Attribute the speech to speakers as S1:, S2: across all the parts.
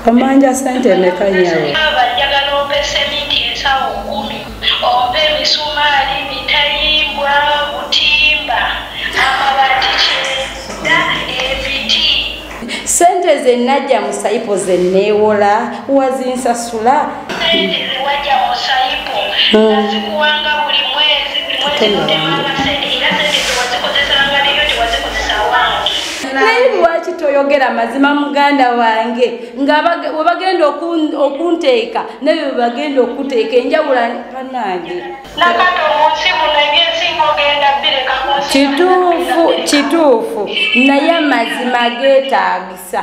S1: Amanja sente mekanyawo.
S2: Abajagala ompe sementi ensawo 10, ompe misumali, bitayimbwa, butimba, amabati kyenda, ebiti.
S1: Sente ze najja mu Saipo ze neewola wazinsasula.
S2: Sente ze wajja mu Saipo nazikuwanga buli mwezi kutemanga sente era sente ze wazikozesanga neyo tewazikozesa wange.
S1: Naye lwaki toyogera mazima muganda wange nga webagenda okunteeka naye webagenda okuteeka enjawula panange.
S2: Nakato munsi muno ebyensinga ogenda bireka kunsi.
S1: Kituufu naye amazima geetaagisa.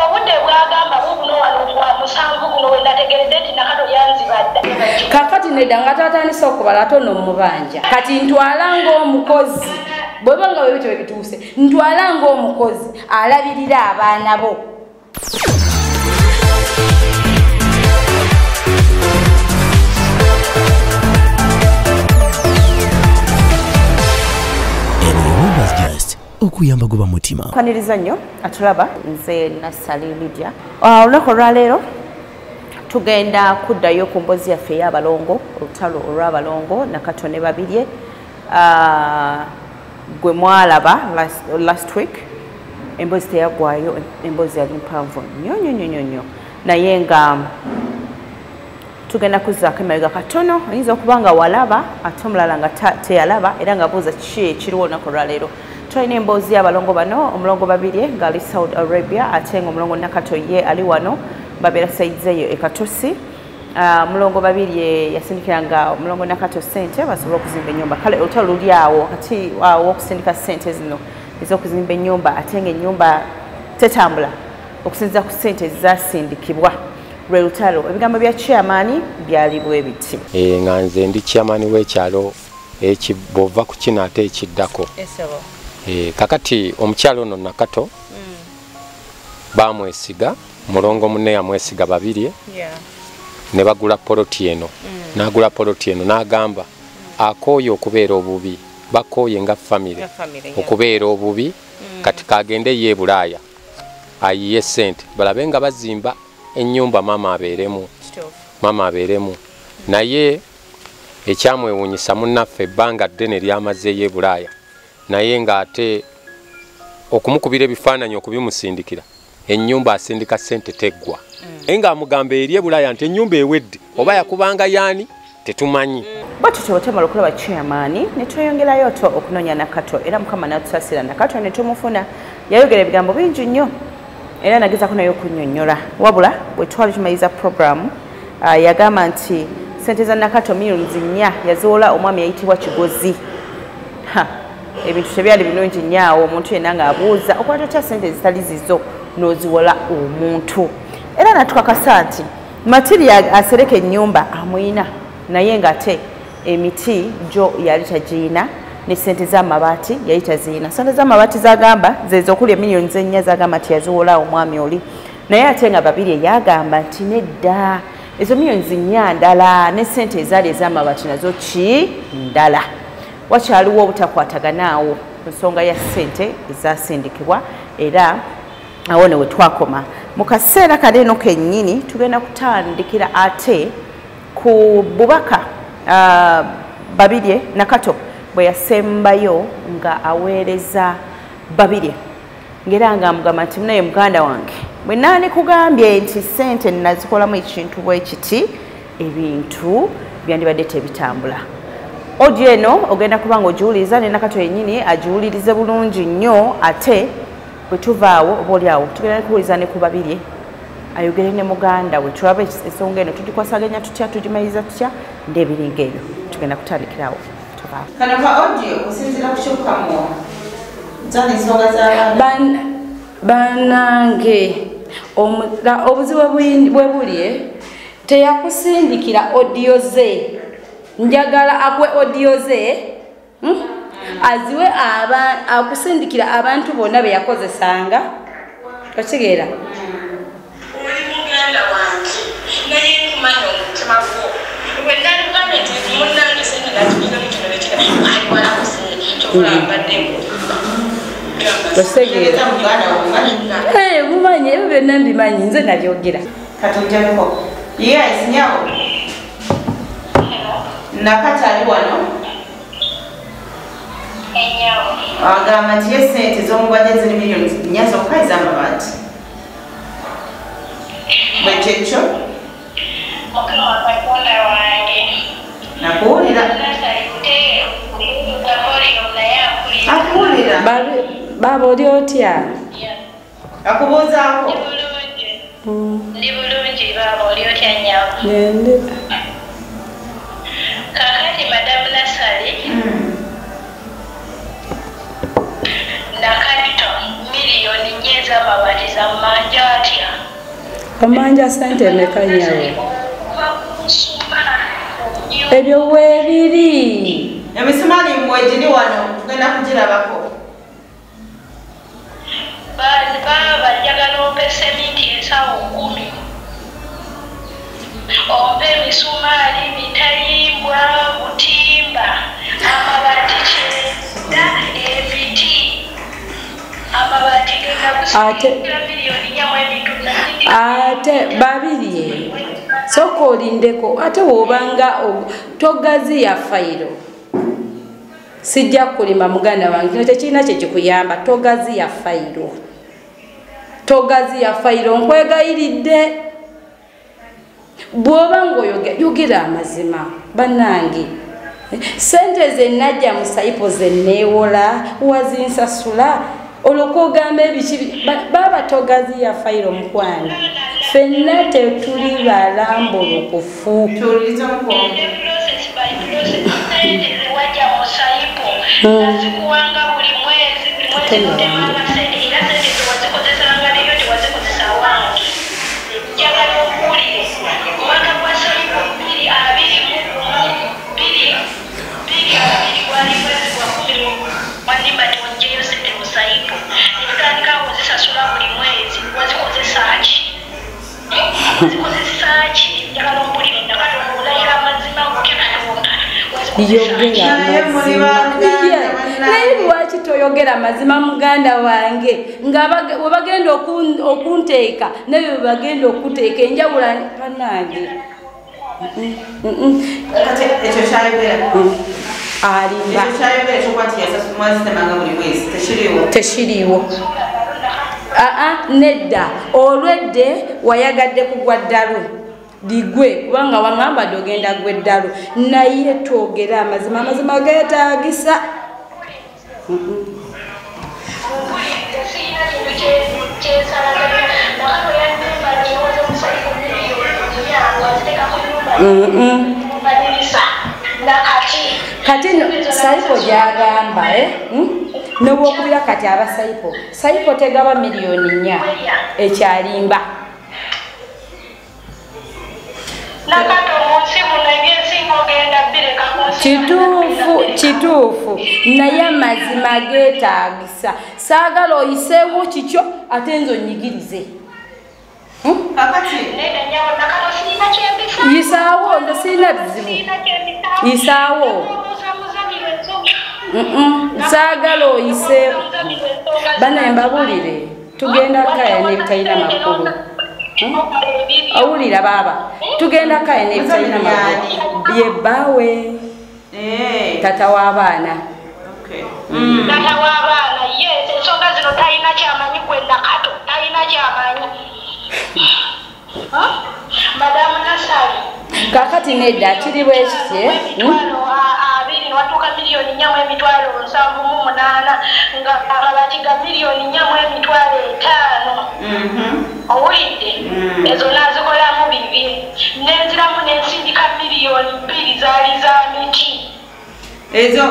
S2: Obudde bwagamba bubuno wano bwa musanvu guno we nategeredde nti Nakato yanzibadde.
S1: Kakati nedda nga tatandise okubala tono mubanja. Kati ntwala ng'omukozi bweba nga bwebityo bebituuse ntwala ng'omukozi alabirira abaana bo.
S3: okuyamba goba mutima.
S4: Kwaniriza nnyo atulaba nze Nasali Lydia. Olunaku olwaleero tugenda kuddayo ku mbozi yaffe ey'abalongo, olutalo olw'abalongo Nakato ne Babirye. Gwe mwalaba last week embozi teyaggwayo, embozi yali mpanvu nnyo naye nga tugenda kuzzaako emabega katono. Oyinza okuba nga walaba ate omulala nga teyalaba era nga buuza kiki ekiriwo olunaku olwaleero. Tulina emboozi y'abalongo bano, omulongo Babirye ng'ali Saudi Arabia ate ng'omulongo Nakato ye ali wano babeera saizi eyo e Katosi. Mulongo Babirye yasindikira nga omulongo Nakato Sente basobola okuzimba ennyumba. Kale olutalo luli awo wakati w'okusindika sente zino ez'okuzimba ennyumba ate ng'ennyumba tetambula okusinziira ku sente ezasindikibwa. Lwe lutalo ebigambo bya chairman byali bwe biti.
S5: Nga nze ndi chairman w'ekyalo ekibova ku kino ate ekiddako. Kakati omukyalo ono Nakato bamwesiga mulongo munne yamwesiga Babirye ne bagula poloti eno n'agula poloti eno n'agamba akooye okubeera obubi bakooye nga famire okubeera obubi kati kagende ye Bulaaya ayiye sente balabe nga bazimba ennyumba mama abeeremu naye ekyamwewuunyisa munnaffe ebbanga ddene lyamaze ye Bulaaya naye ng'ate okumukubira ebifaananyi okubimusindikira ennyumba asindika sente teggwa. Nga amugamba eri Bulaaya nti ennyumba ewedde oba yakubanga yaani tetumanyi.
S4: Bwatutyo otemala okulaba chairman ne tweyongerayo to okunoonya Nakato era Mukama n'atusasira Nakato ne tumufuna. Yayogera ebigambo bingi nnyo era nagezaako naye okunnyonnyola wabula bwe twali tumaliriza program yagamba nti sente za Nakato millions 4 yaziwola omwami yayitibwa Kigozi. Ebintu tebyali birungi nnyo awo omuntu yenna ng'abuuza okwata otya sente zitali zizo n'oziwola omuntu. Era natukakasa nti material asereka ennyumba amuyina naye ng'ate emiti gyo yali tagiyina ne sente z'amabaati yali taziyina. Sente z'amabaati zagamba zezo okuli millions 4 zagamba nti yaziwola omwami oli naye ate nga Babirye yagamba nti nedda ezo millions 4 ndala ne sente ezaali ez'amabaati nazo ki ndala. Wakyaliwo obutakwataganaawo ku nsonga ya sente ezasindikibwa era awo ne we twakoma. Mu kaseera kale eno kennyini tugenda kutandikira ate ku bubaka Babirye Nakato bwe yasembayo nga aweereza Babirye ng'era nga amugamba nti munaye muganda wange bwe naani kugambye nti sente nazikolamu ekintu bwe kiti ebintu byandibadde tebitambula. Audio eno ogenda kuba ng'ogiwuliriza ne Nakato yennyini agiwulirize bulungi nnyo ate bwe tuvaawo oba oli awo tugenda kuwuliriza ne ku Babirye ayogere ne muganda we tulaba ensonga eno tugikwasaganya tutya tugimaliriza tutya nd'ebiringa ebyo tugenda kutandikirawo tuvaawo. Kano ka audio osinziira ku kyokkamuwa zana ensonga z'abaana banange obuzibu bwe buli teyakusindikira audio ze njagala akwe audio ze aziwe akusindikira abantu bonna be yakozesanga okitegeera
S2: oli muganda wange naye kumanya omutima gwo bwe nali kugambe nti munnange sente nakigizemu kino nekira ali walakusinde kyokulambadde gamba
S1: Osegeera. Mumanyi ebyo byonna mbimanyi nze nabyogera.
S4: Katujjako. Yes, nyawo. Nakato ali wano.
S2: Enyawo.
S4: Agamba nti ye ssente z'omubadde ziri miliyoni 4 zokka ez'amabaati. Bwe kyekyo?
S2: Mukama Katonda wange.
S4: Nakuwulira. Akuwulira.
S1: Baba oli otya?
S4: Akubuuzaako.
S2: Ndi bulungi baba oli otya nyawo?
S1: Nende.
S2: Kakati Madamu Nasali. Nakato miliyoni 4 z'amabaati zammanja atya?
S1: Amanja sente meka nyawo? Ebyo weebiri.
S4: Emisumaali mwegiri wano tugenda kugirabako.
S2: Baba njagala ompe seminti ensawo 10. Ompe emisumaali bitayimbwa butimba amabaati kyenda ebiti amabaati gegakusigira miliyoni 4
S1: ate Babirye soka olindeko ate wobanga togaziya fayiro sijja kulima muganda wange kino tekirina kyekikuyamba togaziya fayiro nkwegayiridde bw'oba ng'oyogera amazima bannange sente ze najja mu sayipo ze neewola wazinsasula olwo ogamba ebiki baba togaziya fayiro mukwano ffenna tetuli balambulukufu
S2: nazikuwanga buli mwezi kutemanga sente era sente tewazikozesanga neyo tewazikozesa wange njagala okuwulire omwaka gwa sayipo 2 gwali mwezi gwa 10 wanimba tiwonjeyo sente mu sayipo netutandika wazisasula buli mwezi wazikozesaki wazikozesaki njagala okuwulire Nakato olayira amazima gokekatonda naye
S1: lwaki toyogera amazima muganda wange nga webagenda okunteeka naye webagenda okuteeka enjawula panange tekiriiwo nedda olwedde wayagadde kugwa ddalu ligwe kubanga wangamba dde ogenda gwe ddalu naye twogera amazima geetaagisa kati sayipo gyagamba newokubira kati abasayipo sayipo tegaba miliyoni 4 ekyalimba kituufu naye amazima geetaagisa saagala oyiseewo kikyo ate nze onyigirize yisaawo nze sirina bizibu yisaawo saagala oyiseewo banaye mbabulire tugenda kaya nebitalina makulu awulira baba tugenda kaya nebitalina makulu yebbaawe tata w'abaana
S2: tata w'abaana yes ensonga zino talina kyamanyi gwe Nakato talina kyamanyi Madamu Nasali
S1: kakati nedda kiri bwekitye
S2: watuuka miliyoni 4 emitwalo 7.8 nga amabaati ga miliyoni 4 emitwalo 5 owulidde ezo nazikolamu bibiri nenziramu nensindika miliyoni 2 zaali za miti
S4: ezo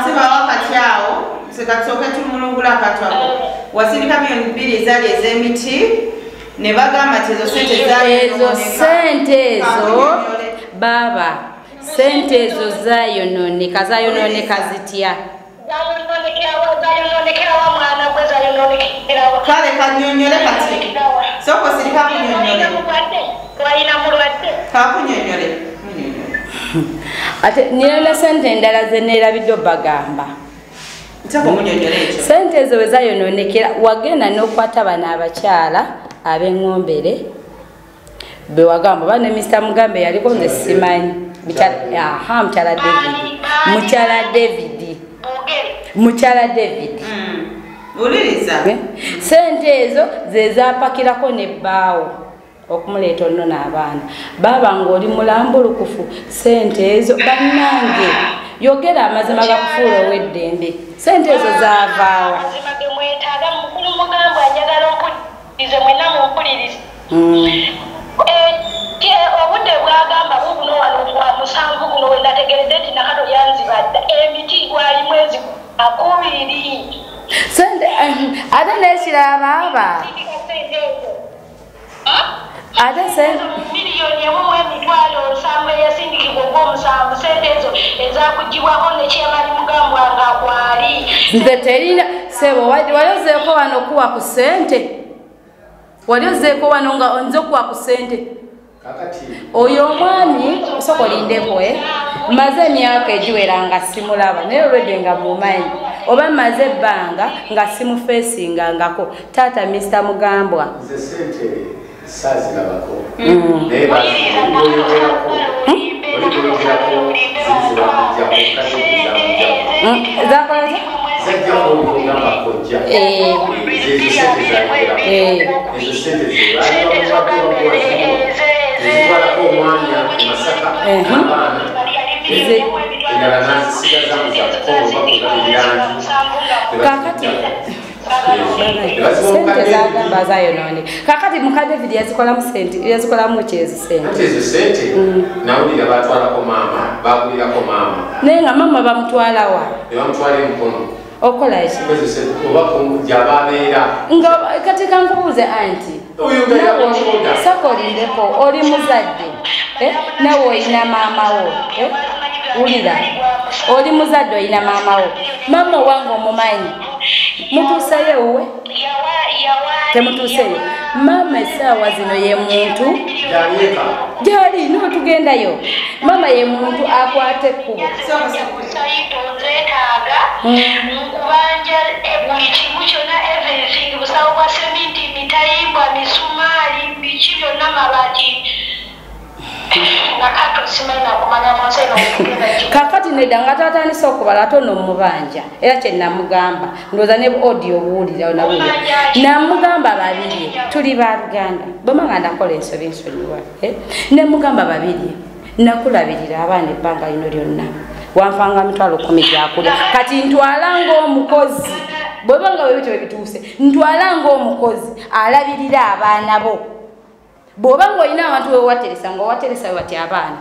S4: sibawa kati awo sekasooke tumulungula akatwako wasindika miliyoni 2 zaali ez'emiti ne bagamba nti ezo sente ezo baba sente ezo zayononeka zitya kale kanyonyole kati soko sirika kunyonyole kakunyonyole ate nina sente endala ze neerabidde bagamba
S1: sente ezo bwe zayononekera wagenda n'okwata bano abakyala ab'eŋŋombere be wagamba oba ne Mr. Mugambe yaliko nze simanyi mukyala David sente ezo ze zapakirako n'ebbaawo okumuleeta onno n'abaana baba ng'oli mulambulukufu sente ezo bannange yogera amazima gakufuula ow'eddembe sente ezo zaavaawa
S2: obudde bwagamba bubuno wano bwa musanvu guno we nategeredde nti Nakato yanzibadde emiti gwali mwezi 2
S1: sente ate n'ekiraba aba ate
S2: miliyoni emu emitwalo 7 eyasindikibwa ogw'omusanvu sente ezo ezakugibwako ne Chairman Mugambwa nga kwali
S1: nze terina sebo wali ozeeko wano okuwa ku sente wali ozeeko wano nga nze okuwa ku sente oyo omwami osoko lindeko maze emyaka egiwera nga simulaba naye olwedde nga mumanyi oba maze ebbanga nga simufeesingangako taata Mr. Mugambwa kakati sente zagamba zayonone kakati muka David yazikolamu sente yazikolamu kyezi sente
S5: nawulira batwalako maama bagulirako maama
S1: naye nga mama bamutwala wa
S5: bamutwala emukono
S1: okola ki nga kati kankubuuze anti sakolindeko oli muzadde nawe oyina maama wo wulira oli muzadde oyina maama wo mama wange omumanyi mutuuseyo uwe temutuuseyo mama essaawa zino ye muntu gyali nootugendayo mama ye muntu akwate ekkubo
S2: nkubanja buli kimu kyonna everything busawo bwa seminti mitayimbwa misumaali biki byonna mabaati Nakato simanyi nakumanya monseno
S1: kakati nedda nga tatandise okubala ate ono mubanja era kye namugamba ndowooza ne audio buwulira nabulira namugamba Babirye tuli ba Luganda bwema nga nakola ensobi nsonyiwa ne mugamba Babirye nakulabirira abaana ebbanga lino lyonna wampanga mitwalo 10 gyakulya kati ntwala ng'omukozi bweba nga bwe bityo bituuse ntwala ng'omukozi alabirira abaana bo bw'oba ng'olina abantu wewateresa ng'owateresa bati abaana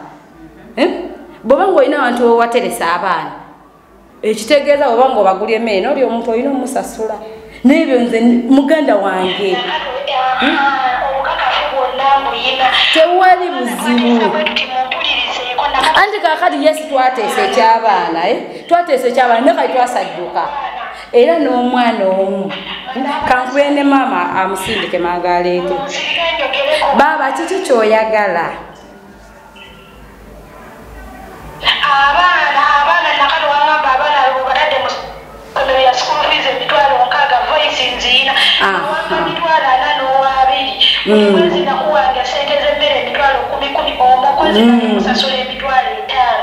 S1: bw'oba ng'olina abantu wewateresa abaana ekitegeeza bw'oba ng'obagulya emmere n'oli omuntu olina omusasula n'ebyo nze muganda wange tewali buzibu anti kakati yesi twateesa ekyabaana twateesa ekyabaana ne kati twasajjuka era n'omwana omu kankube ne maama amusindike magaleete baba kiki kyoyagala
S2: abaana Nakato wagamba abaana batadde mu ssomero ya school fees emitwalo 6 voice nziina emitwalo 42 mwezi nakuwanga sente z'emmere emitwalo 10 omukozi nali musasula emitwalo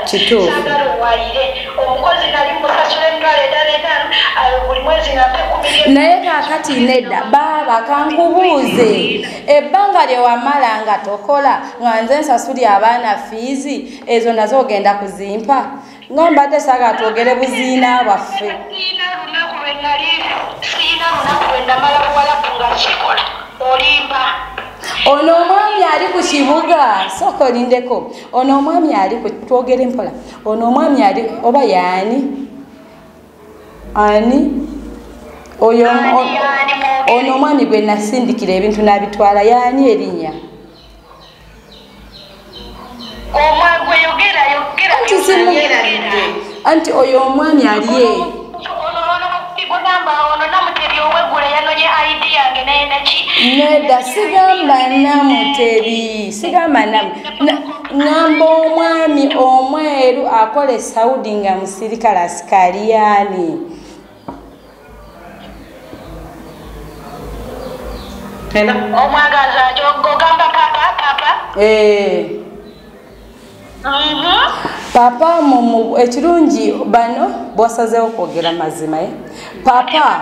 S2: 5 sagala owayire omukozi nali musasula emitwalo 5 buli mwezi nampe 10
S1: naye kakati nedda baba kankubuuze ebbanga lye wamala nga tokola nga nze nsasulya abaana fiizi ezo nazo ogenda kuzimpa nga mbadde saagala twogere buziina bwaffe
S2: siina lunaku lwe namala buwalabu nga kikola olimba
S1: ono omwami ali ku kibuga sooka olindeko ono omwami ali ku twogere mpola ono omwami ali oba yaani ani oyo ono omwami gwe nasindikira ebintu n'abitwala yaani erinnya anti oyo omwami aliye nedda sigamba Namutebi sigamba ngamba omwami omweru akola esaudi nga musirikale asikaliyaani
S2: omwagaza ogamba papa
S1: papa ekirungi bano bwasazeewo kwogera mazima papa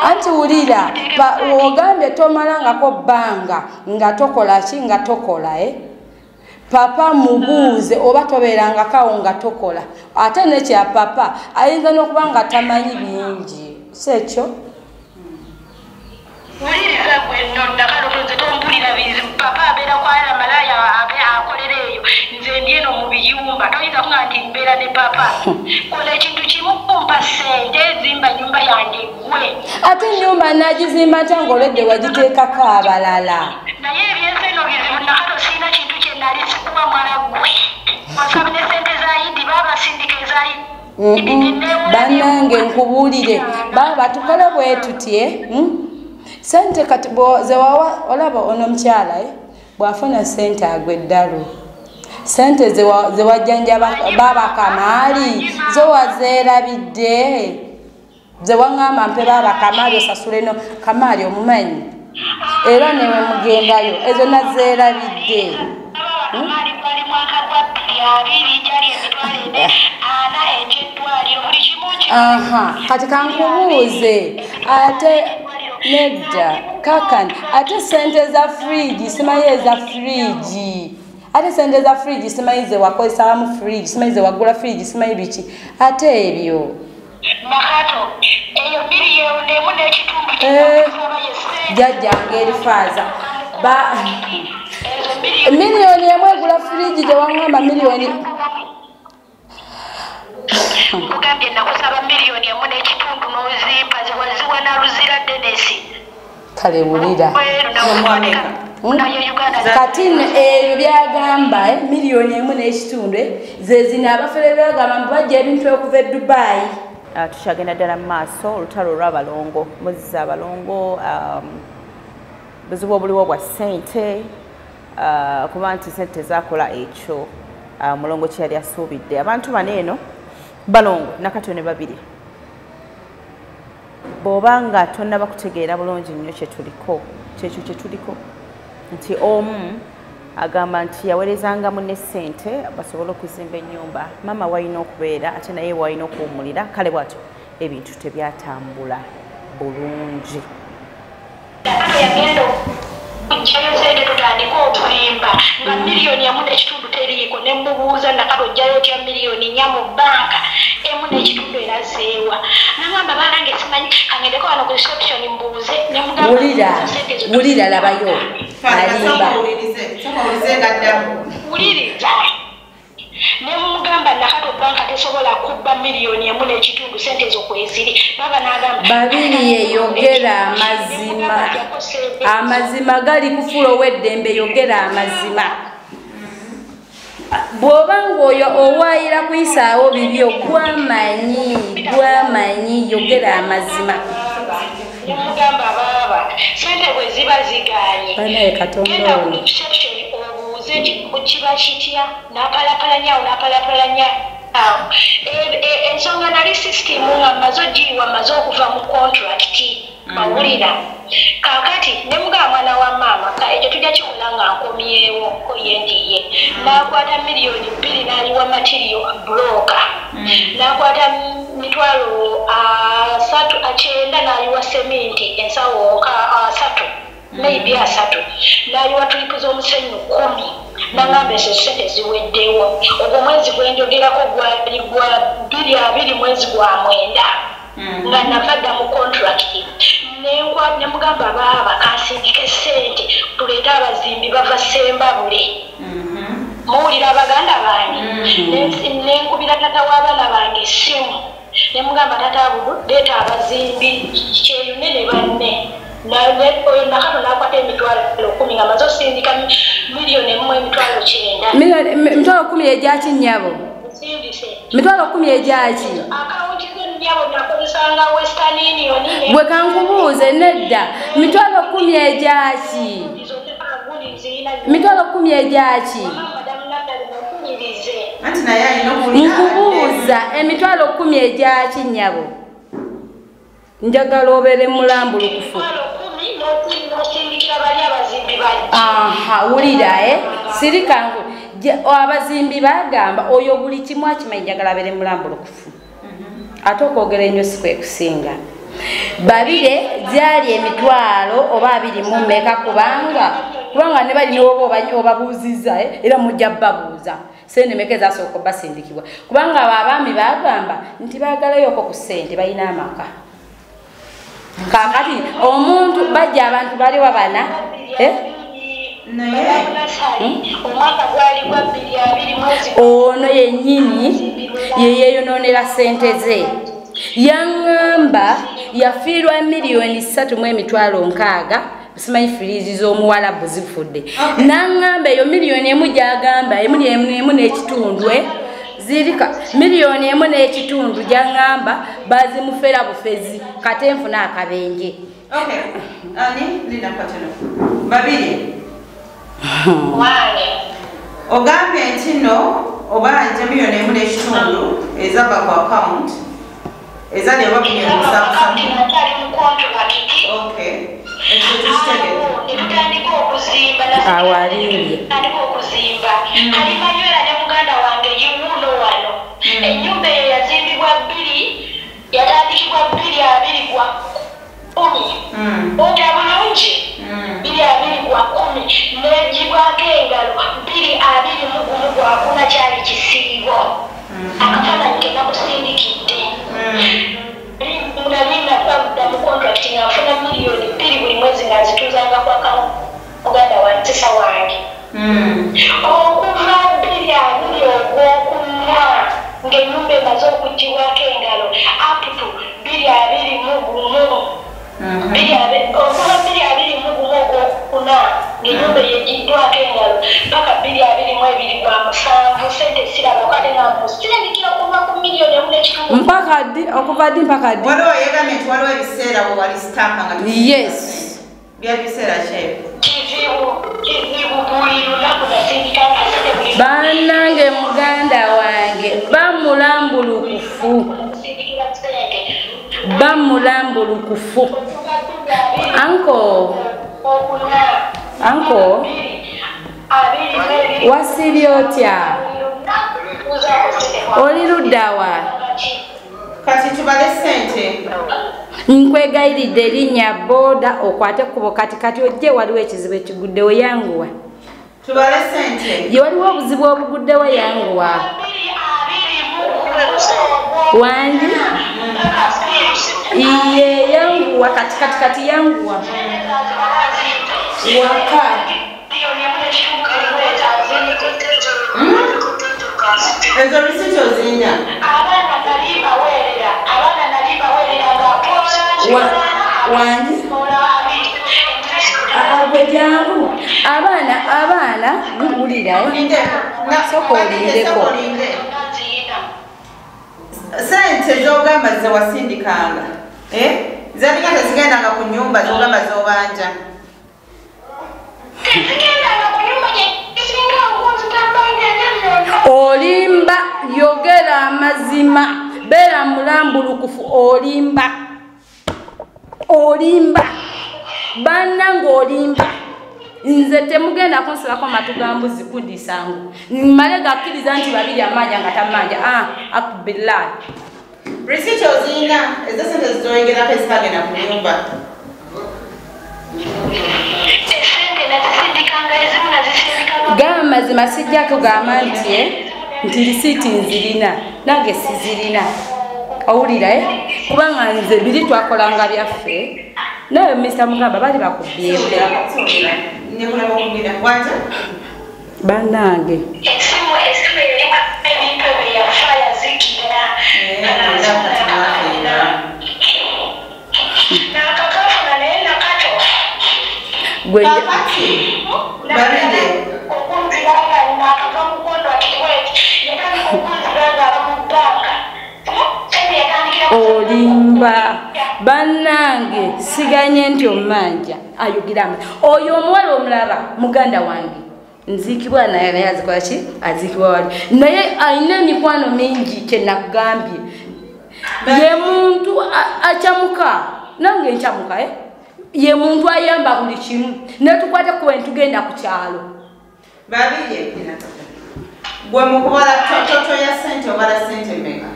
S1: anti wulira ogambye tomalangako bbanga nga tokola ki nga tokola papa mubuuze oba tobeerangakawo nga tokola ate nekya papa ayinza n'okuba nga tamanyi bingi sekyo
S2: wuliriza gwe nno nakalotoze tompulira bizibu papa abeera kwala malaya akolera eyo nze ndi eno mu biyumba toyinza kuga nti mbeera ne papa kola ekintu kimu kumpa sente ezimba nyumba yange gwe
S1: ate nyumba nagizimba nta ngaolwedde wagiteekako abalala
S2: naye ebyenseno bizibu nakalo siina kintu kye nali sikuwa mwala gwe osaba ne sente zayidi babasindika ezayidi
S1: bannange nkubuulire baba tukole bwe tutye sente kati zewawa olaba ono mukyala bwafuna sente agwe ddalo sente zewajjanja baba kamaali zowazeerabidde zewaŋŋamba mpe baba kamaali osasule no kamaali omumanyi era newe mugendayo ezo nazeerabidde kati kankubuuze ate nedda kakani ate sente za fridge simanyi eza fridge ate sente za fridge simanyi ze wakozesamu fridge simanyi ze wagula fridge simanyi biki ate ebyo
S2: Nakato eyo miliyoni emu n'ekitundu
S1: jjajjange erifaaza miliyoni emu egula fridge gye waŋŋamba miliyoni
S2: nkugambye nakusaba miliyoni emu n'ekitundu n'ozimpa ziwaziwa naluzira denesi
S1: kale wulira kati ebyo byagamba miliyoni emu n'ekitundu zezino abafere byagamba mbu bajja ebintu okuva e Dubai.
S4: Tukyagenda ddala mu maaso olutalo olw'abalongo muziza abalongo buzibu obuliwo bwa ssente kuba nti sente tezakola ekyo mulongo kye yali asuubidde abantu bano eno balongo Nakato ne Babirye bw'obanga tonnaba kutegeera bulungi nnyo kyetuliko kyekyo kyetuliko nti omu agamba nti yaweerezangamu ne ssente basobole okuzimba ennyumba maama walina okubeera ate naye walina okuwummulira kale bwatyo ebintu tebyatambula bulungi
S2: Jjayo sente tutandika okuzimba nga miliyoni emu n'ekitundu teriiko ne mubuuza Nakato ojjayo otya miliyoni nnya mu bbanka emu n'ekitundu erazeewa nagamba banange simanyi kangendeko wano ku reception mbuuze ne
S1: wulira labayo alimba
S2: wuliriza ne mugamba Nakato banka tesobola kubba miliyoni emu n'ekitundu sente ezo kweziri baba n'agamba
S1: Babirye yogera amazima gali kufuula ow'eddembe yogera amazima bw'obanga oyo owaayira kuyisaawo bibyo gwamanyi yogera amazima
S2: nemugamba baba sente bwe ziba ziganye
S1: banaye Katonda ono
S2: kiba kitya napalapalanya ensonga nali system nga maze ogiriwa maze okuva mu contract mawulira kakati nemugaba mwana wa maama ekyo tujja kikola nga nkomyewo koyendiye nakwata miliyoni 2 n'aliwa material broker nakwata mitwalo 9 n'aliwa sementi ensawo 3 maybe 3 n'aliwa tulipu z'omusenyu 10 nangamba ezo sente ziweddewo ogwo mwezi gwenjogerako gwali gwa 2 mwezi gwa 9 nga navadda mu contract nemugamba baaba kansindike sente tuleete abazimbi bava Sembabule muwulira abaganda bange nenkubira tata w'abaana bange essimu nemugamba tata budu leeta abazimbi kyeyune ne banne oyo Nakato nakwata emitwalo 10 nga maze osindika miliyoni emu emitwalo 9
S1: emitwalo 10 egyaki nnyabo mitwalo 10 egyaki
S2: akawunti z'ennyabo nakozesanga Western Union
S1: bwe kankubuuze nedda mitwalo 10 egyaki mitwalo 10 egyaki nkubuuza emitwalo 10 egyaki nnyabo njagala obeere mulambulukufu
S2: aha
S1: wulira sirikangu abazimbi bagamba oyo buli kimu akimanyi njagala abeere mulambulukufu ate okwogera ennyo si kwe kusinga Babirye gyali emitwalo oba 20 mmeka kubanga ne balina obabuuziza era mujja babuuza sente meka ezasooka basindikibwa kubanga abo abaami bagamba nti baagalayoko ku sente balina amaka kakati omuntu bajja abantu bali wabana ono yennyini yeyeyonoonera sente ze yaŋŋamba yafiirwa $3,600,000 simanyi firiizi z'omuwalabu zifudde naŋŋamba eyo $1,000,000 gyagamba $1,000,000 zirika $1,000,000 gyangamba bazimufera bufezi kate nfuna akabenje
S4: Babirye ogambye nti no oba $1,000,000 ezava ku account ezali oba
S2: alimanywera ne muganda wange yimuno wano ennyumba eyo yazimbibwa 2 yatandikibwa 2,20 ota bulungi 2,20 negibwako engalo 2,21 gwakuna kyali kisiibo akafaananyi ke nakusindikidde nalina twagudda mu contract nga nfuna $2,000,000 buli mwezi nga nzituzanga kwaka muganda wantisa wange okuva 2,20 ogwokumwa ng'ennyumba emaze okugibwako engalo up to 2,21 okuva 2,21 ogwokuna ng'ennyumba yegiddwako engalo paka 2,22 gwa 7 sente siraba kade namusirabikira okuva ku $1,000,000
S1: mpaka ddi okuva ddi mpaka ddi
S4: waliwo yegamye nti waliwo ebiseera bwe wali stampa nga
S1: yes
S4: bya biseera kyebi
S1: bannange muganda wange bamulambulukufu anko wasibye otya oli luddawa
S4: kati tubale sente
S1: nkwegayiridde erinnya booda okwate kubo kati ojje waliwo ekizibu ekiguddewo yanguwa
S4: tubale sente
S1: ye waliwo obuzibu obuguddewo yanguwa wangi iye yanguwa kati yanguwa waka
S4: ezo risiti ozirina
S1: wangi gwe jangu abaana wulira soka olindeko
S4: sente zogamba zewasindikanga zandika tezigendanga ku nyumba zogamba zobanja
S1: olimba yogera amazima beera mulambulukufu olimba bannange olimba nze temugenda kunsibako matu ga mbuzi kundisangu mmale gakkiriza nti Babirye amanja nga tamanja akubillah
S4: risiti ozirina ezo sente zizoyogerako ezitagenda ku nyumba
S1: gamba mazima sijjako gamba nti risiti nzirina nange sizirina owulira kubanga nze biri twakolanga byaffe naye Mr. Mugamba bali bakubyeko bannange olimba bannange siganye nti omanja ayogeramu oyo omuwala omulaba muganda wange nziikibwa naye azikola ki aziikibwa wali naye alina emikwano mingi kyenakugambye ye muntu acyamuka nange nkyamuka ye muntu ayamba buli kimu netukwate kuba ntugenda ku kyalo
S4: Babirye gwe mukubala toto ya sente obala sente meka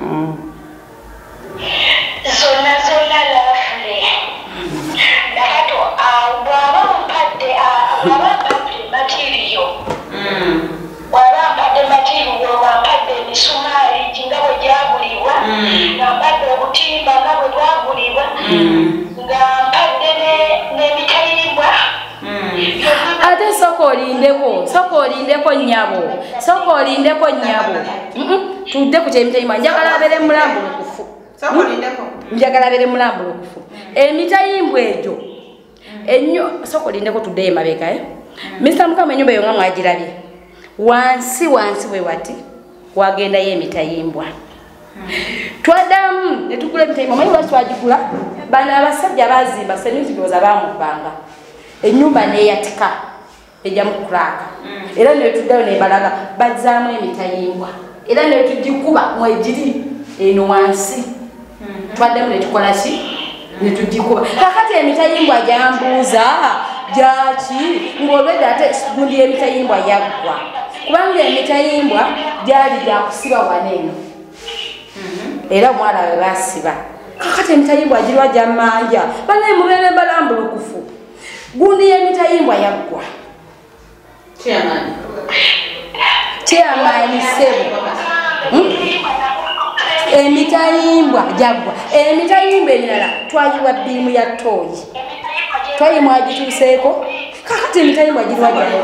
S2: zonna lafule Nakato bwaba mpadde matiriyo bwaba mpadde matiriyo wampadde emisumaali nga bwe gyagulibwa nga mpadde obutimba nga bwe bwagulibwa nga mpadde n'emitayimbwa
S1: ate soka olindeko nnyabo tudde ku kyemitayimbwa njagala abeere mulambulukufu emitayimbwa egyo ennyo soka olindeko tuddeyo emabega Mr. Mukama ennyumba eyo nga mwagirabye wansi bwe wati wagendayo emitayimbwa twaddamu ne tugula emitayimbwa manyi lwaki twagigula bano abasajja bazimba senyuzibyoza bamubbanga ennyumba neyatika ejja mukuraka era netuddayo nebalaga bazzaamu emitayimbwa era netugikuba mwegiri eno wansi twaddemu netukola ki netugikuba kakati emitayimbwa jambuuza jaki ng'olwedde ate gundi emitayimbwa yaggwa kubanga emitayimbwa gyali gyakusiba waneeno era omwana we basiba kakati emitayimbwa girwa jammanja banaye mubeere balambulukufu gundi y'emitayimbwa yaggwa chairman sebo emitayimbwa jaggwa emitayimbwa emirala twayiwa bbiimu ya tooyi twayi mwagituuseeko kakati emitayimbwa girwa jaggwa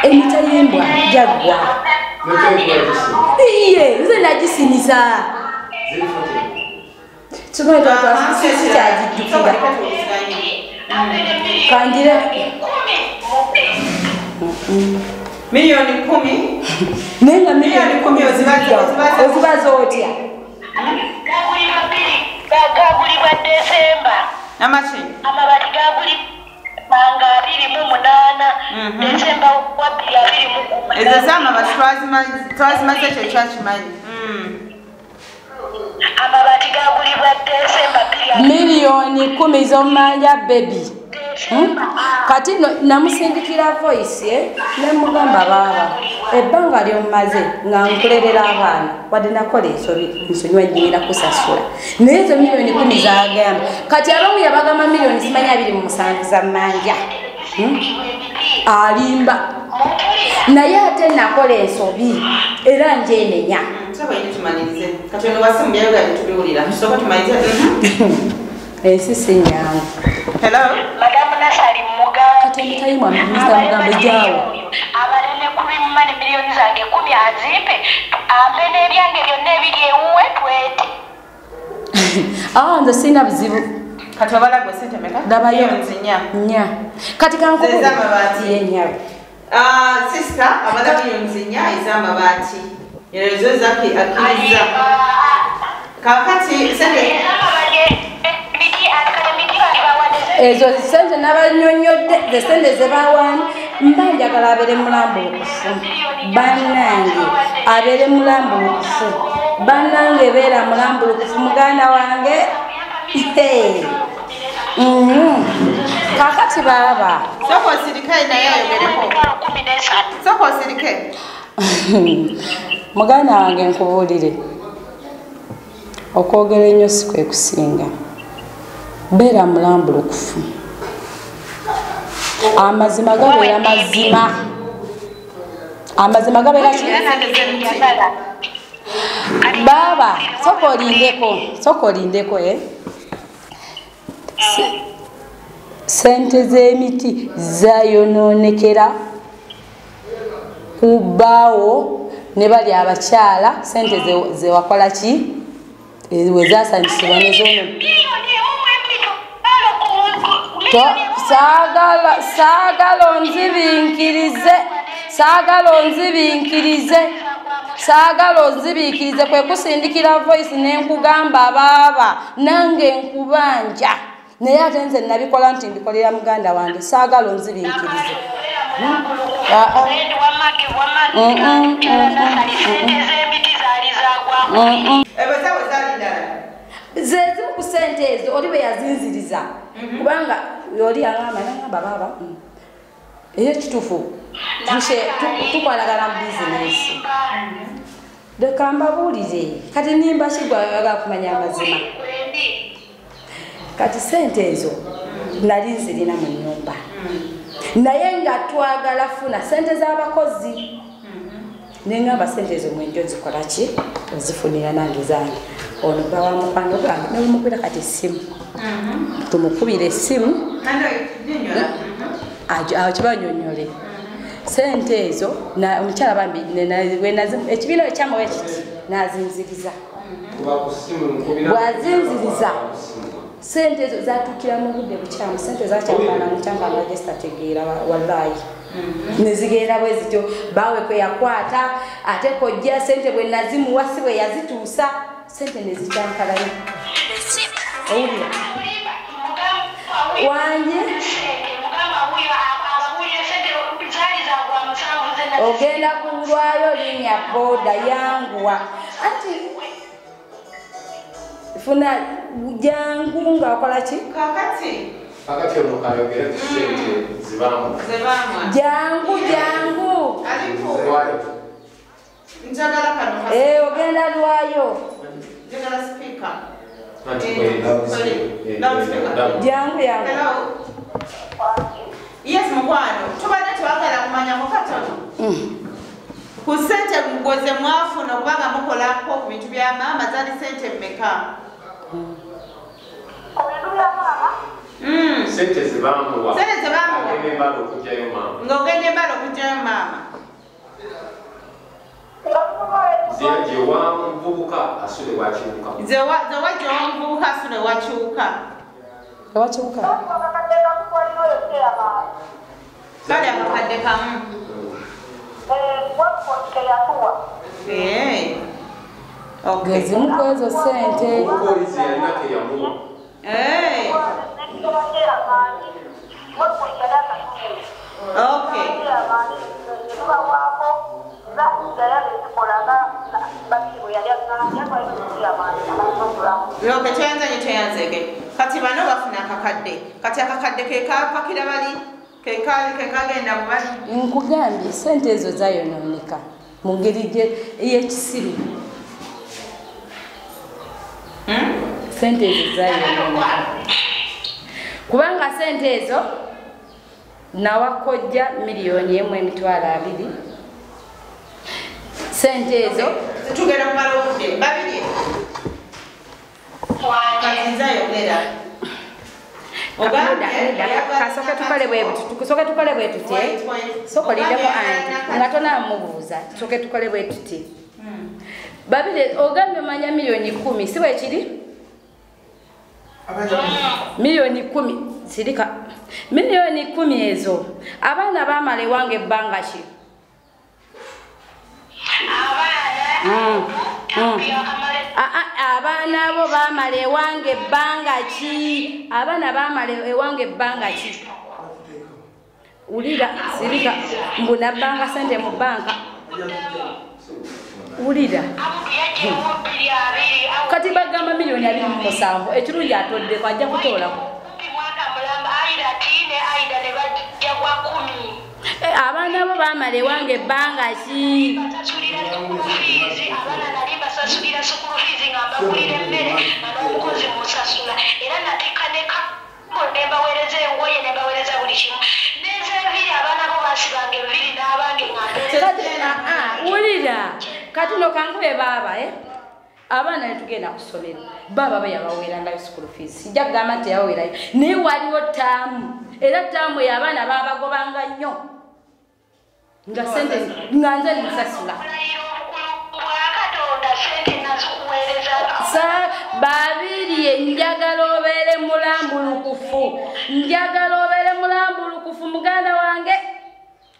S1: emitayimbwa jaggwa iye nze nagisinisa kyagijjukira kandire
S4: milioni 10
S1: nenga milioni 10 ozibaza otya
S2: gagulibwa Desemba
S4: amaki
S2: amabati gagulibwa 28 Desemba 2010
S4: ezo z'amabati twazimaze ekyo kyakimanyi
S2: amabati gagulibwa Desemba
S1: milioni 10 z'omumanja baby kati namusindikira voice nemugamba baba ebbanga lyomumaze nga nkulerera abaana wadde nakola ensobi nsonywa nyingira kusasula naye ezo milioni 10 zagamba kati abamu yabagamba milioni simanya 27 za mmanja alimba naye ate nakola ensobi era njenenya ensi si nyangu
S2: Madame Nasali Muganga
S1: kati emitayimbwa Mr. Mugambe jaawo
S2: abalene 10 milioni zange 10 azipe ambe n'ebyange byonna ebiri ewuwe twete
S1: nze sina buzibu
S4: kati obalagwe sente meka
S1: dabayo
S4: nya
S1: kati kankubulezamabati yenyawe
S4: sister abala milioni nya ez'amabati ezo zaki akiriza kakati sente
S1: ezo sente n'abanyonyodde zesente zebawani mba njagala abeere mulambulukufu bannange abeere mulambulukufu bannange beera mulambulukufu muganda wange kakati baba
S4: soko sirikae naye ayogereko soko sirike
S1: muganda wange nkubuulire okwogera ennyo si kwe kusinga beera mulambulukufu amazima gabeera mazima amazima gabeera baba soka olindeko sente z'emiti zayononekera kubbaawo ne bali abakyala sente zewakola ki wezasanyusibwa nezono saagala onzibiikirize kwe kusindikira voice nenkugamba baaba nange nkubanja naye ate nze nabikola nti mbikolera muganda wange saagala onzibiikirize sente ezo oli bwe yazinziriza kubanga oli yangamba baba era kituufu tukwalagana mu bizinesi leka mbabuulire kati nimba kigwaga kumanya amazima kati sente ezo nali nzirina mu nnyumba naye nga twagala funa sente z'abakozi nengamba sente ezo mwenjo zikola ki ozifunira nange zange ono bawa mukwano gwange nolumukwira kati essimu tumukubira essimu awo kibanyonyole sente ezo omukyala bambi ekibiina ekyamuwa ekiti nazinziriza bwazinziriza sente ezo zatukira mu budde bukyamu sente zakyambaana mukyambanga gesitategeera wallayi nezigenda bwe zityo bawe kwe yakwata ate kojja sente bwe nazimuwa si bwe yazituusa sente nezikyankalanya owulira wanje ogenda kulwayo linnya boda yanguwa anti funa jangu nga wakola ki
S5: kakati ono kayogera kusente zibamu
S1: jangu ogenda lwayo jangu
S4: yes mukwano tubadde twagala kumanyako katono ku sente mugoze mwafuna okubanga mukolako ku bintu bya maama zali sente mmeka
S5: sente zibamuwa
S4: ng'ogenda embala okugyayo maama
S5: gye wamuvubuka asule wakiwuka
S4: zewajja wamuvubuka asule wakiwuka kale akakadde kamu
S1: gezimuku ezo sente
S4: teyanzege kati bano bafuna akakadde kati akakadde kekapakira bali kekagenda mubali
S1: nkugambye sente ezo zayonooneka mu ngeri ey'ekisiru sente ezo zayonooneka kubanga sente ezo nawakojja miliyoni 1.2 sente ezo
S4: tugenda kumala obudde Babirye
S1: soke tukole bwe tuti sokolideko anti nga tonamubuuza soke tukole bwe tuti Babirye ogambye omanya miliyoni 10 si bwe kiri miliyoni 10 sirika miliyoni 10 ezo abaana bamala ewange ebbanga ki abaana bo bamala ewange ebbanga ki abaana bamala ewange ebbanga ki ulira sirika mbuna bbanga sente mu banka ulira kati bagamba miliyoni 27 ekirungi atoddeko ajja kutoolako abaana bo bamala ewange ebbanga ki ulira kati no kankube baba abaana netugenda kusomera baba bayabaweerangayo school fees sijja kugamba nti yaweerayo naye waliwo taamu era taamu y'abaana babagobanga nnyo nga sente nga nze nimusasula Babirye njagala obeere mulambulukufu muganda wange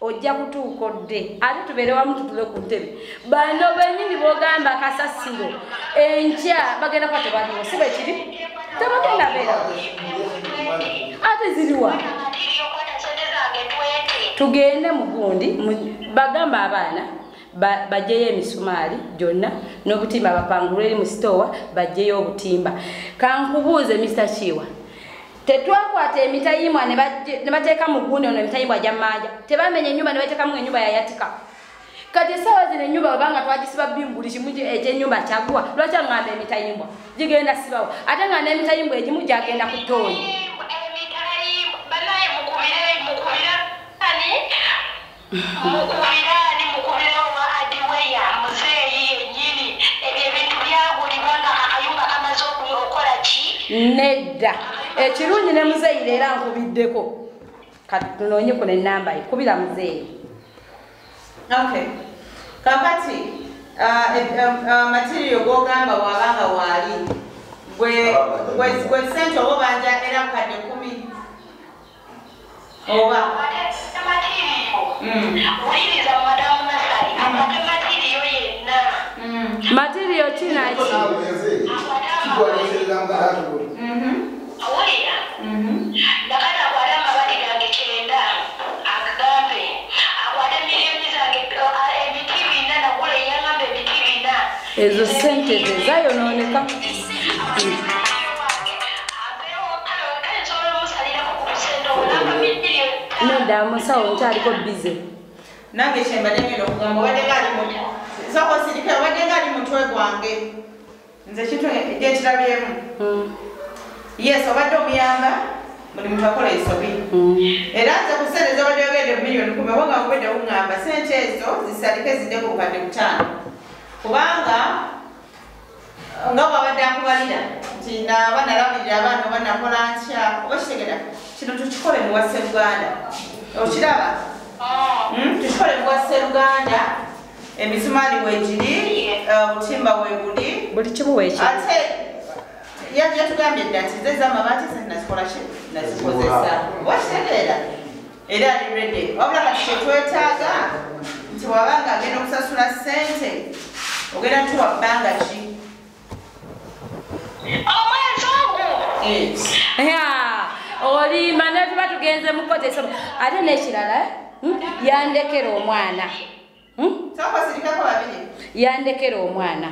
S1: ojja kutuuka odde ate tubeere wamu tutule ku ntebe bano bennyini bogamba kasasiro enkya bagenda kuba tebaliwo si bwe kiri tebagenda beera ate ziriwa tugende mu gundi bagamba abaana bajeyo emisumaali gyonna n'obutimba bapangulwa eri mu sitowa bajeyo obutimba. Kankubuuze Mr. Chiwa, tetwakwata emitayimbwa ne bateeka mu gundi ono emitayimbwa gya mmanja, tebamenya ennyumba ne bateekamu ennyumba yayatika. Kati essaawa zino ennyumba babanga twagisiba bimbuli kimu ekyennyumba kyagwa, lwaki aŋŋamba emitayimbwa gigenda sibawo ate nga n'emitayimbwa egimu gyagenda ku ttooyi.
S2: Mukubira wa adiweya muzeeyi yennyini ebyo ebintu byagulibwa nga akayumba kamaze okukola ki?
S1: Nedda ekirungi ne muzeeyi leero ankubiddeko kati tunoonye ku n'ennamba ye kubira muzeeyi.
S4: Okay. Kakati material gogamba wabanga wali gwe sente oba banja era mukadde 10 oba
S2: wuliriza madamu Nasali akwate material yenna.
S1: Material kinaki?
S2: Awulira nakati akwate amabati gange 9 agambe akwate miliyoni zange ebiti 4 nagula eyaŋŋamba ebiti 4.
S1: Ezo sente ze zayonooneka. Nedda musawo nkyaliko bize.
S4: Nange kyembadde ngenda okugamba obadde nga ali soko sirika obadde nga ali mutwe gwange nze kintu gyekirabyemu. Yes, obadde omuyamba buli muntu akola ensobi era nze ku sente zobadde ogende miliyoni 10 wanga ngwedde kuŋŋamba sente ezo zisalike ziddeko bukadde 5 kubanga nga wabadde akubalira nti naaba nalabirira abaana oba nakola ntya oba kitegera kino tukikole mu wa Sseruganda okiraba tukikole mu wa Sseruganda emisumaali weegiri obutimba weebuli
S1: buli kimu weekiri
S4: ate yatugambye dda nti ze z'amabaati ze nazikola ki nazikozesa wakitegeera era ali redde wabula kati kyetwetaaga nti wabanga agenda okusasula sente ogenda tuwa bbanga ki
S1: olima netuba tugenze mukoteso ate nekirala yandekera omwana yandekera omwana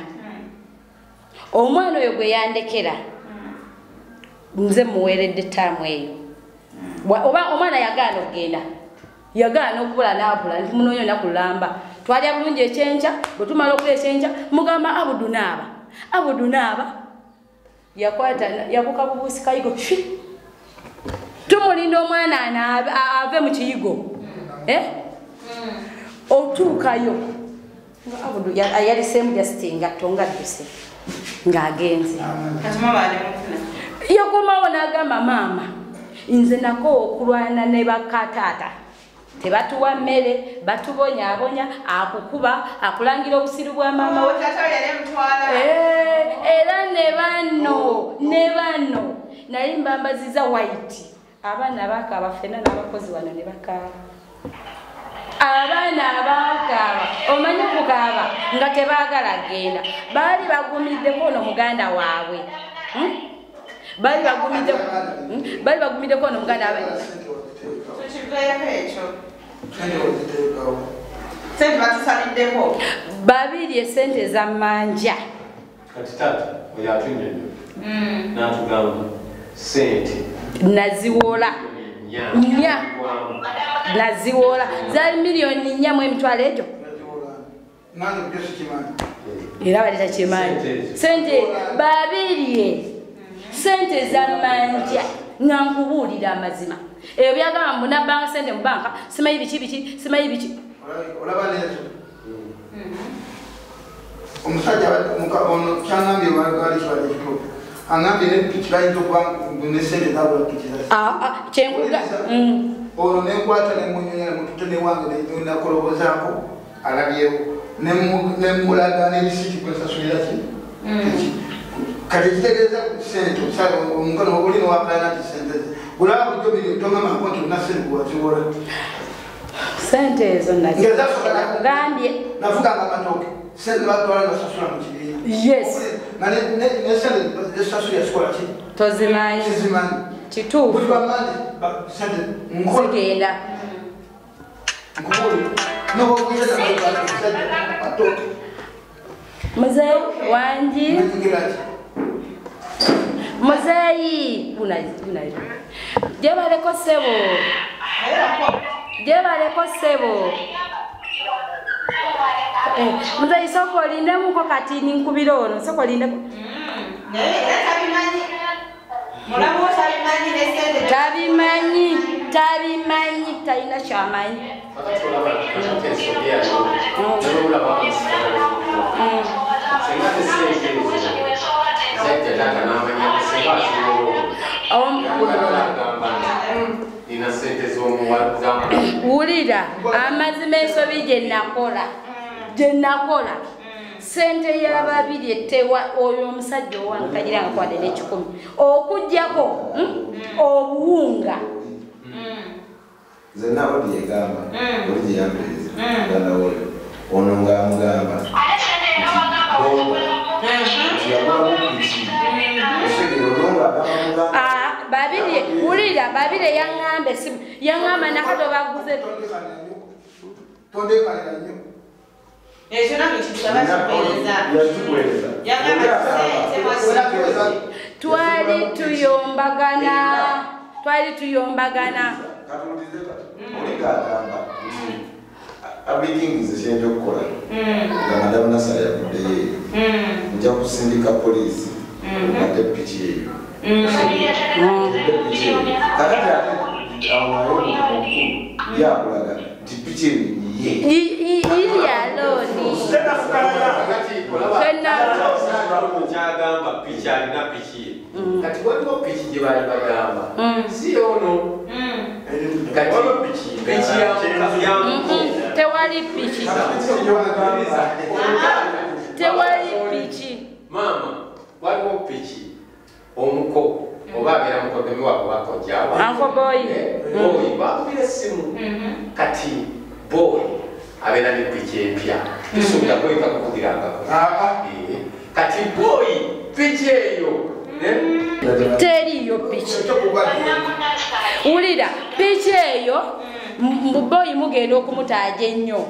S1: omwana oyo gwe yandekera nze muweeredde ttaamu eyo oba omwana yagaana okugenda yagaana okubula n'abula nti munoonyo nakulamba twalya bulungi ekyenkya bwe tumala okulya ekyenkya mugamba abudu naaba yakwata yabuka bubuusi kayigo tumulinda omwana ave mu kiyigo otuukayo nga abudu yaliseemu jasitinga tonga dduse ng'agenze yakomawo n'agamba maama nze nako okulwana ne bakataata tebatuwa mmere batubonyaabonya akukuba akulangira obusiru bwa maama we era ne banno nali mbambaziza white abaana bakaaba ffenna n'abakozi wano ne bakaaba abaana abakaaba omanye okukaaba nga tebaagala genda baali bagumiddeko ono muganda waabwe baali bagumiddeko ono muganda waabwe Babirye sente za manja
S5: kati tata oyatunyonyo natugamba sente
S1: naziwola nya naziwola zali miliyoni 4 mu emitwalo egyo era baleta kimanyi sente Babirye sente za manja nankubuulira amazima ebyo byagamba mbu nabbanga sente mu banka simanyi biki simanyi biki
S3: olaba lezo omusajja ono kyangambye wali kibaddeko angambye nepiki bayinza okuba nesente zabula pikizaa
S1: kyenkuga
S3: ono nenkwata nemunyonya mutute newange nakolobozaako alabyewo nemulaga nebisiiti kwesasulira ki kati kitegeeza sente omukono oli nowapulana ti sente bulaba bulijjo miliyoni tongamba nkonti olina sente kuwaziwola
S1: sente ezo nakugambye
S3: navuganga amatooke sente batwala nasasula mu kibiina
S1: yes
S3: nesente esasula yasikola ki
S1: tozimanyi
S3: kizimanyi
S1: kituufu
S3: buli bamande sente
S1: zigenda Mzee wanji. Mzee una. Jebaleko sebo. Jebaleko sebo. Mzee soko linde muko kati ni nkubira ono soko linde. Tabimanyi taina chamanyi. Wulira amazima ensobi gye nakola sente ya Babirye tewa oyo omusajja owange kagiranga kwade n'ekikumi okujjako obuwunga
S6: zenna bodi yegamba oli gye yampereza muganda woyo ono ng'amugamba
S1: Babirye wulira Babirye yaŋŋambe yaŋŋamba Nakato baguze
S3: tondekalira nnyo
S4: ekyo nange kisaba kipereza
S1: twali tuyombagana
S6: abikingize kyenja okukola nga madamu Nasala yavuddeyo nja kusindika poliisi ate piki eyo kakati ate awayo yakulaga nti piki eyo
S1: Yaloni.
S5: Kyagamba piki alina piki kati waliwo piki gye bali bagamba si ono kati piki
S1: tewali piki
S5: maama waliwo piki omuko oba abeera mukodemi wako bakojjawa
S1: ankoboyi
S5: bakubira essimu kati boy abeera ne piki empya tusuubira kweka kukugirangako kati boy piki eyo
S1: teriyo piki wulira piki eyo boyi mugenda okumutaaja ennyo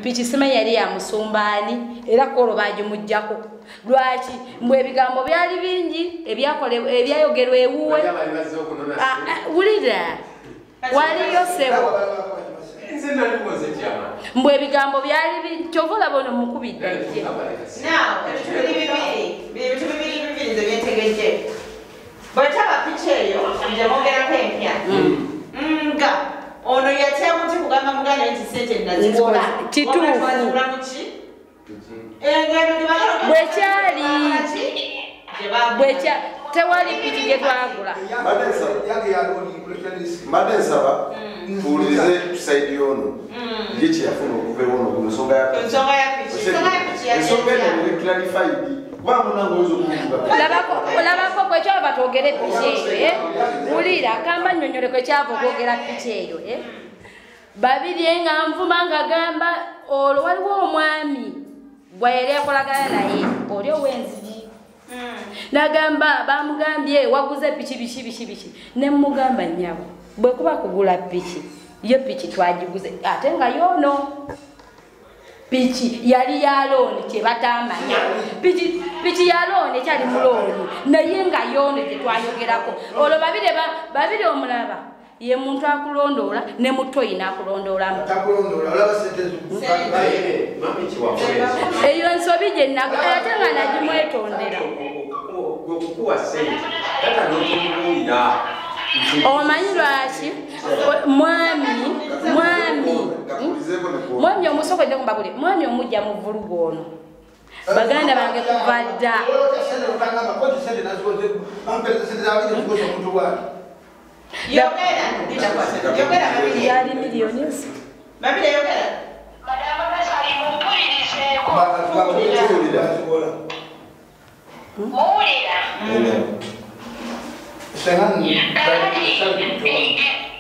S1: piki simanyi yali yamusumbaani era kolo baagimuggyako lwaki mbwe ebigambo byali bingi ebyayogerwa ewuwe wulira waliyo sebo mbwe ebigambo byali bingi kyova olaba ono mukubidde ajje
S4: ebintu bibiri nze byentegejje bwetaba piki eyo nje mongerako empya nga ono yatya muti kugamba muganda nti sente nazikola
S1: kituufu bwekyali tewali piki gye twagula
S6: mbadde nsaba tuwulirize tusaidi ono ye kyeyafuna okuva ewono ku nsonga ya ensonga eno eri clarified
S1: olabako kwekyava twogere piki eyo wulira kamba nnyonnyole kwekyava okwogera piki eyo Babirye nga nvuma nga gamba olwo waliwo omwami gwayali akolagana naye oli ow'enzigi nagamba bamugambye waguze piki biki nemugamba nnyabo bwe kuba kugula piki yo piki twagiguze ate nga yono piki yali ya looni kyebatamanya piki ya looni ekyali mu looni naye nga yono gye twayogerako olwo Babirye omulaba ye muntu akulondoola ne mutoyina akulondoolamu eyo ensobi gye ate nga nagimwetondera omanyi lwaki mwami omusoko nekumbagule mwami omujja mu vulugu ono baganda bange kuva dda yali miliyoni
S4: Babirye yogera
S2: muwulira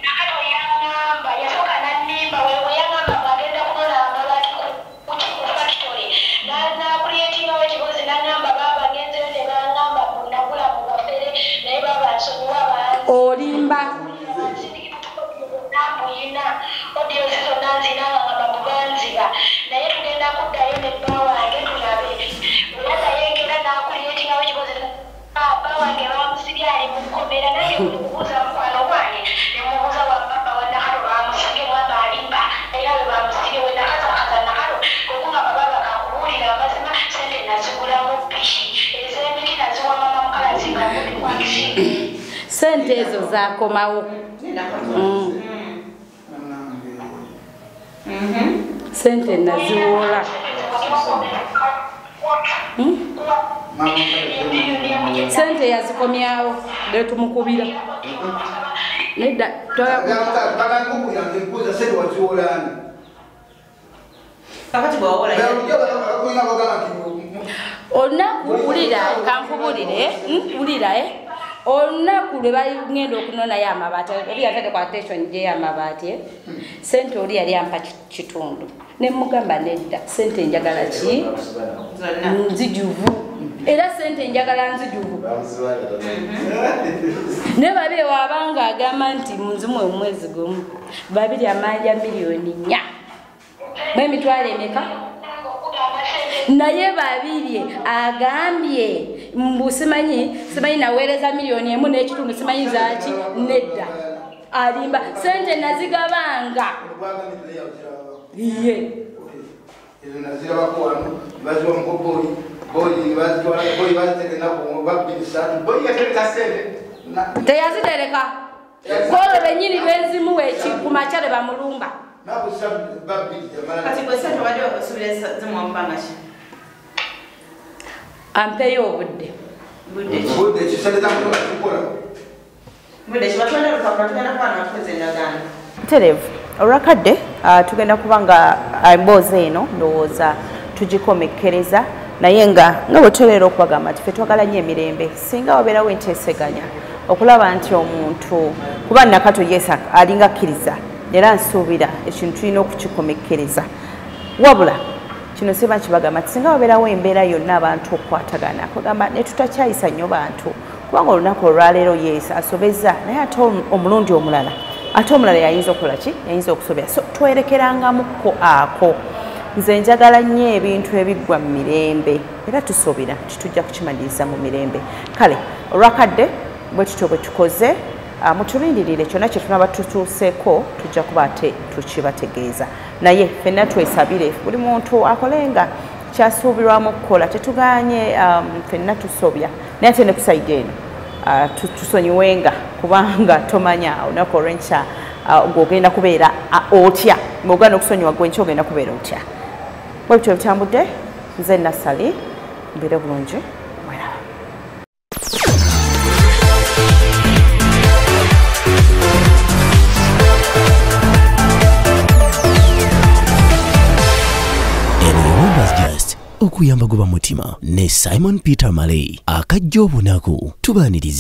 S2: Nakato yaŋŋamba yasooka n'annimba we yaŋŋamba ng'agenda kunola amabaati ku factory n'akuleetingawo ekibuzi n'aŋŋamba baaba ngenzeyo ne baŋŋamba nagula mu bafere naye baaba nsonyiwa banzi
S1: olimba
S2: muyina odiyo zizonna nzina
S1: sente ezo zakomawo. Sente naziwola. Sente yazikomyawo letumukubira. Nedda olunakuwulira kankubulire olunaku lwe bagenda okunonayo amabaati oli yatadde kwa attention gye y'amabaati sente oli yali ampa kitundu ne mugamba nedda sente njagala ki nzijuvu era sente njagala nzijuvu ne Babirye wabanga agamba nti munzimu omwezi gumu Babirye amanja miliyoni 4 mwemitwalo emeka naye Babirye agambye mbu simanyi naweereza miliyoni 1 n'ekitundu simanyi zaki nedda alimba sente nazigabanga iye teyazitereka kolo benyini benzimuwa kumakyale bamulumba ampeyo obudde
S4: terevu olwakadde tugenda kubanga emboozi eno ndowooza tugikomekkereza naye nga bwe tuleera okubagamba nti ffe twagala nnyo emirembe singa wabeerawo enteeseganya okulaba nti omuntu kuba Nakato yesa alinga akkiriza era nsuubira ekintu tulina okukikomekkereza wabula kino siba nkibagamba nti singa wabeerawo embeera yonna abantu okukwatagana kugamba ne tutakyayisa nnyo bantu kubanga olunaku olwaleero yesa asobeza naye ate omulundi omulala ate omulala yayinza okukola ki yayinza okusobera so twerekerangamukko ako nze njagala nnyo ebintu ebiggwa mu mirembe era tusuubira nti tujja kukimaliriza mu mirembe kale olwakadde bwe tutyo bwe tukoze mutulindirire kyonna kye tunaba tutuuseeko tujja kuba ate tukibategeeza naye ffenna twesabire buli muntu akolenga kyasuubirwamu okukola tetuganye ffenna tusobya naye ate ne kusayidi eno tusonyiwenga kubanga tomanya olunaku olwenkya ng'ogenda kubeera otya ng'ogenda okusonyiwa gwenkya ogenda kubeera otya bwe bityo bitambudde nze Nasali mbeere bulungi mweraba.
S7: Okuyamba guba mutima ne Simon Peter Malay akajja obunaku tubaaniriza